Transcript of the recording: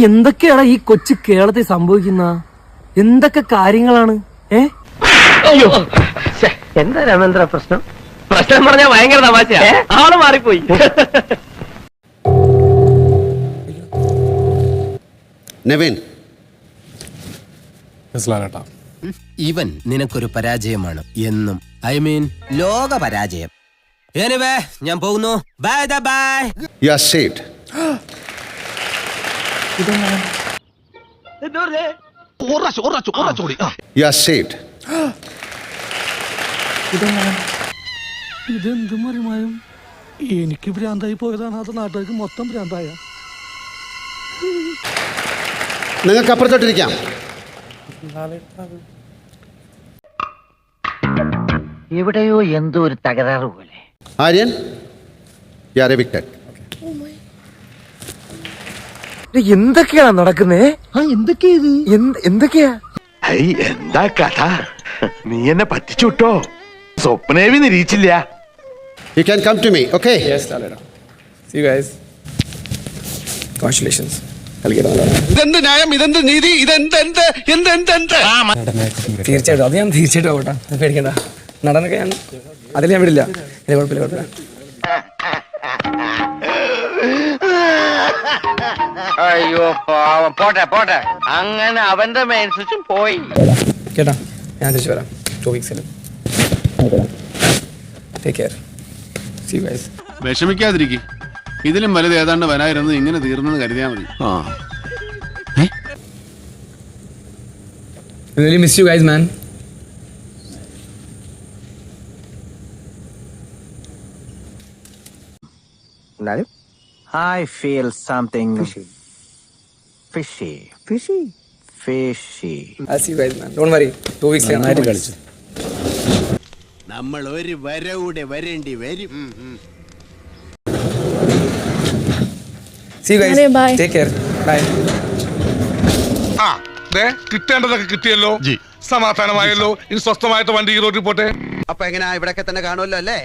എന്തൊക്കെയാണ് ഈ കൊച്ചു കേരളത്തിൽ സംഭവിക്കുന്ന? എന്തൊക്കെ കാര്യങ്ങളാണ്? അയ്യോ, എന്താ രാമേന്ദ്ര പ്രശ്നം? പ്രശ്നം പറഞ്ഞാൽ ഭയങ്കര തമാശ. ആള് മാറിപ്പോയി. നവീൻ, ഇവൻ നിനക്കൊരു പരാജയമാണ് എന്നും. ഐ മീൻ ലോക പരാജയം. എനിവേ ഞാൻ പോകുന്നു. Bye bye. you are saved. you are saved. ഇതെന്ത് മറിമായും? എനിക്ക് ഭ്രാന്തായി പോയതാണ്, അത് നാട്ടുകാർക്ക് മൊത്തം ഭ്രാന്തായ. നിങ്ങൾക്ക് അപ്പുറത്തോട്ടിരിക്കാം. എവിടെയോ എന്തോ ഒരു തകരാറ് പോലെ. Aryan, you are evicted. എന്തൊക്കെയാണ് നടക്കുന്നേ? എന്തൊക്കെയാ? എന്താ കഥ? നീ എന്നെ പറ്റിച്ചുട്ടോ? സ്വപ്നേവി നിരീക്ഷില്ല. you can come to me, okay? Yes, Lalera. See you guys. Congratulations. ഇതെന്ത് ന്യായം, ഇതെന്ത് നീതി, തീർച്ചയായിട്ടും അത് ഞാൻ തീർച്ചയായിട്ടും ആവട്ടെ, പേടിക്കണ്ട. നടനൊക്കെ ഞാൻ അതിൽ ഞാൻ വിടില്ല. കുഴപ്പമില്ല. അയ്യോ പാവം. പോട്ടെ അങ്ങനെ അവന്റെ മേൻസും പോയി. കേട്ടാ, ഞാൻ തിരിച്ചു വരാം 2 weeks. Take care. See you guys. വിഷമിക്കാതിരിക്കും. ഇതിലും വലുത് ഏതാണ്ട് വരായിരുന്നു. ഇങ്ങനെ തീർന്നെന്ന് കരുതിയാൽ മതി. Really miss you guys, man. I feel something fishy. I'll see you guys, man. Don't worry. 2 weeks കളിച്ചു. നമ്മൾ ഒരു വരവൂടെ വരേണ്ടി വരും. See you guys. Bye. Take care. Bye. കിട്ടേണ്ടതൊക്കെ കിട്ടിയല്ലോ, സമാധാനമായല്ലോ. ഇനി സ്വസ്ഥമായിട്ട് വണ്ടി ഈ റോഡിൽ പോട്ടെ. അപ്പൊ എങ്ങനെയാ, ഇവിടൊക്കെ തന്നെ കാണുമല്ലോ അല്ലേ?